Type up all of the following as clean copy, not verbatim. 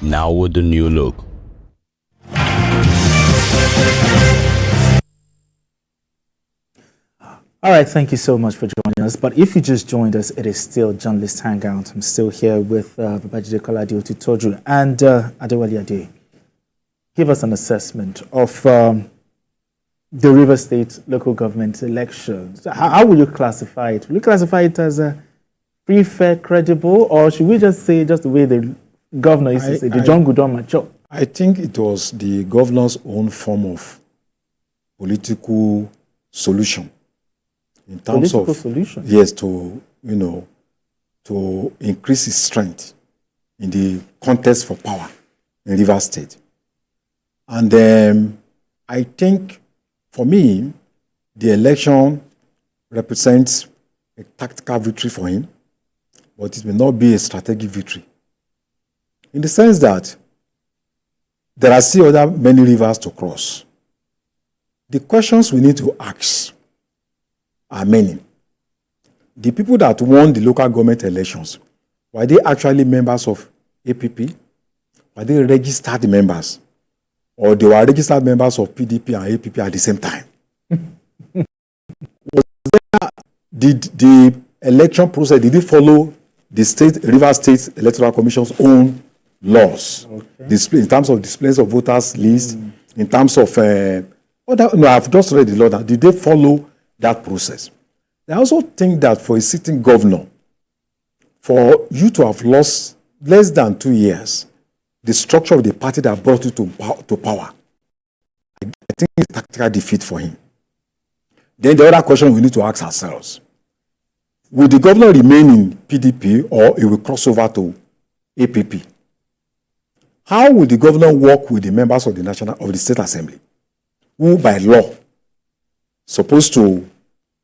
now with the new look. All right, thank you so much for joining us. But if you just joined us, it is still Journalist Hangout. I'm still here with Babajide Kolade Otitoju and Adewale Ade. Give us an assessment of the Rivers State local government elections. How will you classify it? Will you classify it as a free, fair, credible, or should we just say just the way the governor used to say, the John Goodon macho? I think it was the governor's own form of political solution. In terms Political of solution? Yes, to increase his strength in the contest for power in Rivers State. And I think, for me, the election represents a tactical victory for him, but it may not be a strategic victory. In the sense that there are still other many rivers to cross. The questions we need to ask are many. The people that won the local government elections, were they actually members of APP? Were they registered members? Or they were registered members of PDP and APP at the same time? Did the election process, did it follow the Rivers State Electoral Commission's own laws? Okay. In terms of displays of voters list, in terms of, I've just read the law now. Did they follow that process? I also think that for a sitting governor, for you to have lost less than 2 years, the structure of the party that brought you to power, I think it's a tactical defeat for him. Then the other question we need to ask ourselves, will the governor remain in PDP or he will cross over to APP? How will the governor work with the members of the State Assembly, who by law supposed to,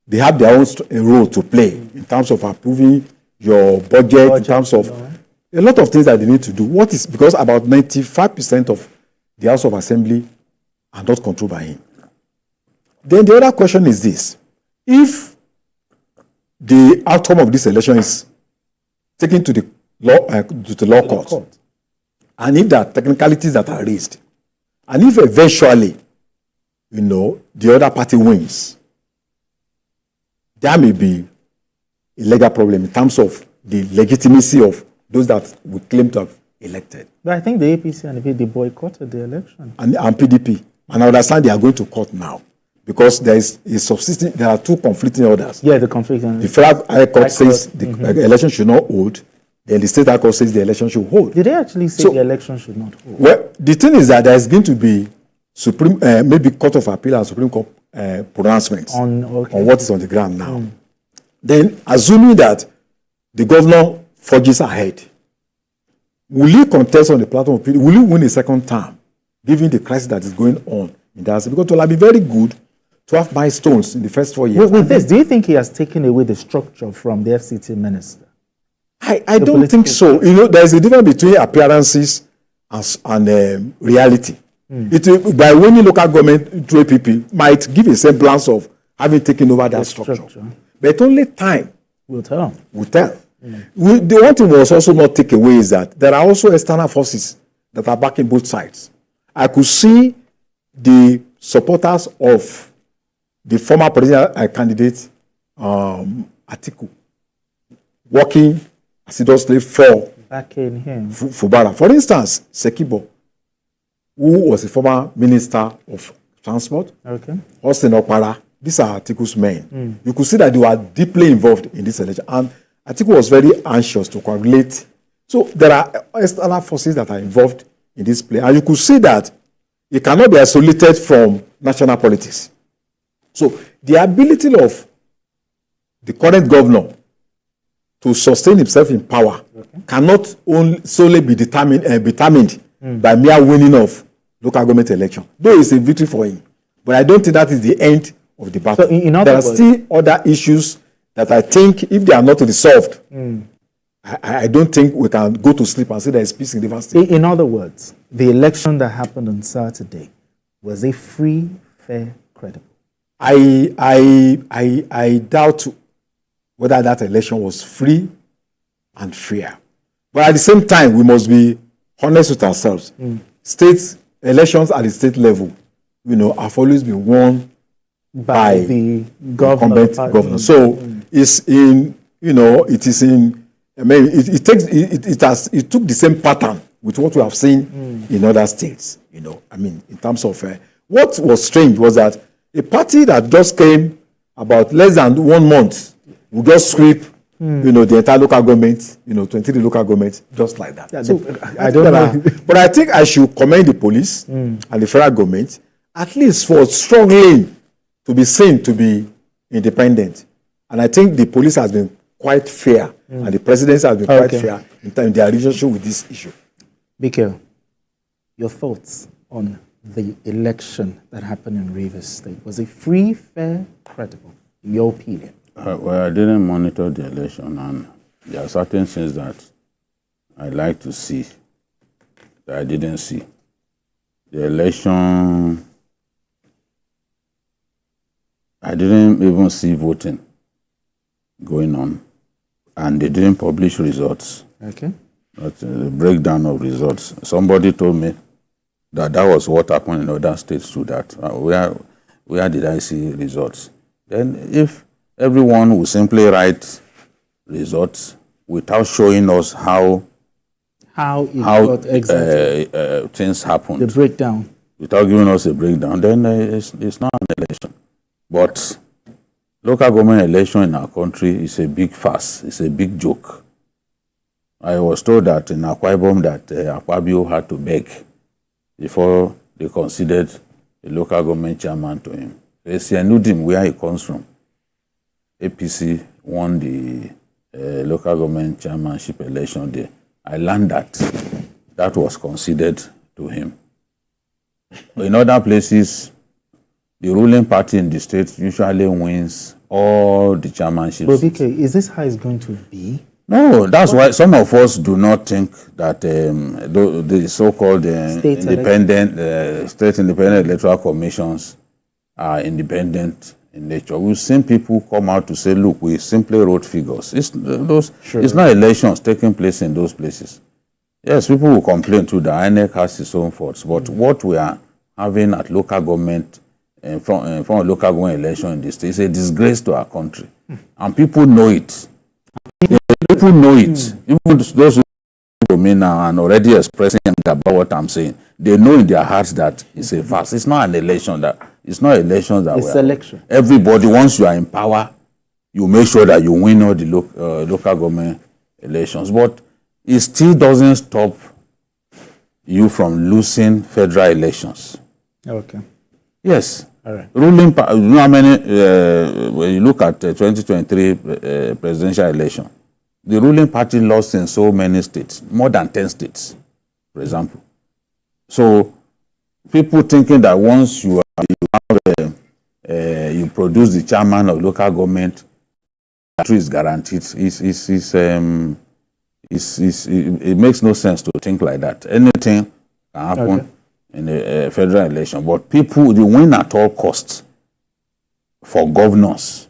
they have their own role to play in terms of approving your budget, in terms of a lot of things that they need to do. Because about 95% of the House of Assembly are not controlled by him. Then the other question is this: if the outcome of this election is taken to the law court, and if there are technicalities that are raised, and if eventually, the other party wins, there may be a legal problem in terms of the legitimacy of those that we claim to have elected. But I think the APC and the PDP boycotted the election. And PDP. And I understand they are going to court now because there are two conflicting orders. Yeah, the conflicting. The Federal High Court says the election should not hold. Then the State High Court says the election should hold. Did they actually say the election should not hold? Well, the thing is that there is going to be maybe Court of Appeal and Supreme Court pronouncements on what is on the ground now. Then, assuming that the governor forges ahead, will he contest on the platform of PDP? Will he win a second term, given the crisis that is going on in that? Because it will be very good to have milestones in the first 4 years. With this, do you think he has taken away the structure from the FCT minister? I don't think so. There is a difference between appearances and reality. By winning local government through APP might give a semblance of having taken over that structure. But only time will tell. The one thing we must also not take away is that there are also external forces that are backing both sides. I could see the supporters of the former presidential candidate, Atiku, working assiduously for backing him. Fubara. For instance, Sekibo, who was a former minister of transport, Austin Okpara, these are Atiku's men. You could see that they were deeply involved in this election. And Atiku was very anxious to coagulate. So there are external forces that are involved in this play. And you could see that it cannot be isolated from national politics. So the ability of the current governor to sustain himself in power cannot solely be determined by mere winning of local government election. Though it's a victory for him. But I don't think that is the end of the battle. So there are still other issues that I think, if they are not resolved, I don't think we can go to sleep and say there is peace in Rivers State. In other words, the election that happened on Saturday, was it free, fair, credible? I doubt whether that election was free and fair. But at the same time, we must be honest with ourselves. State elections at the state level, have always been won by the governor. governor. So it's in, it is in. I mean, it took the same pattern with what we have seen in other states. I mean, in terms of what was strange was that a party that just came about less than 1 month would just sweep, the entire local government, 23 local governments, just like that. Yeah, So I don't know. But I think I should commend the police and the federal government, at least for struggling to be seen to be independent. And I think the police has been quite fair, and the presidency has been quite fair in their relationship with this issue. Biko, your thoughts on the election that happened in Rivers State? Was it free, fair, credible, in your opinion? Well, I didn't monitor the election, and there are certain things that I like to see that I didn't see. The election, I didn't even see voting going on, and they didn't publish results. Okay. But the breakdown of results. Somebody told me that was what happened in other states too. That where did I see results? Then, if everyone will simply write results without showing us how things happened, the breakdown, without giving us a breakdown, then it's not an election. But local government election in our country is a big farce. It's a big joke. I was told that in Akwa Ibom that Akpabio had to beg before they considered a local government chairman to him. They knew him where he comes from. APC won the local government chairmanship election there. I learned that was considered to him. In other places, the ruling party in the state usually wins all the chairmanships. But BK, is this how it's going to be? No, that's why some of us do not think that the so-called state independent electoral commissions are independent in nature. We've seen people come out to say, look, we simply wrote figures. It's not elections taking place in those places. Yes, people will complain too that INEC has its own faults, but what we are having at local government, from a local government election in this state, is a disgrace to our country. And people know it. People know it. Even those who know me now and already expressing about what I'm saying, they know in their hearts that it's a farce. It's not an election. It's not elections that it's election. Everybody, once you are in power, you make sure that you win all the local government elections. But it still doesn't stop you from losing federal elections. Okay. Yes. All right. Ruling, you know how many, when you look at the 2023 presidential election, the ruling party lost in so many states, more than 10 states, for example. So people thinking that once you produce the chairman of local government, that is guaranteed. It makes no sense to think like that. Anything can happen in a federal election, but people, they win at all costs for governors.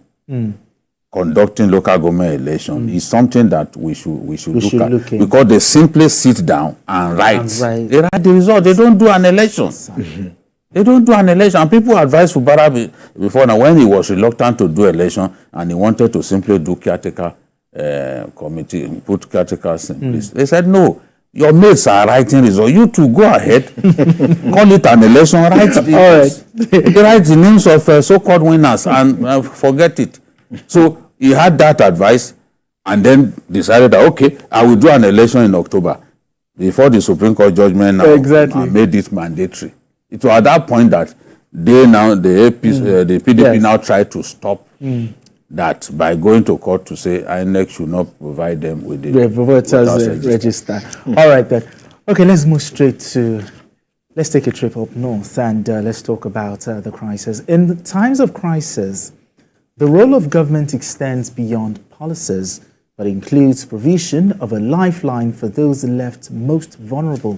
Conducting local government election is something that we should look at, because they simply sit down and write. They write the result. They don't do an election. They don't do an election. And people advised Fubara before now, when he was reluctant to do election and he wanted to simply do caretaker committee, put caretakers in place. They said, no, your mates are writing results. You two go ahead, call it an election, write the names of so-called winners and forget it. So he had that advice and then decided that, okay, I will do an election in October before the Supreme Court judgment now made it mandatory. It was at that point that the PDP now tried to stop that by going to court to say INEC should not provide them with the voters register. All right then. Okay, let's move straight to, let's take a trip up north and let's talk about the crisis. In the times of crisis, the role of government extends beyond policies, but includes provision of a lifeline for those left most vulnerable.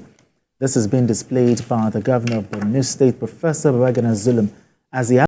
This has been displayed by the governor of Borno State, Professor Babagana Zulum, as he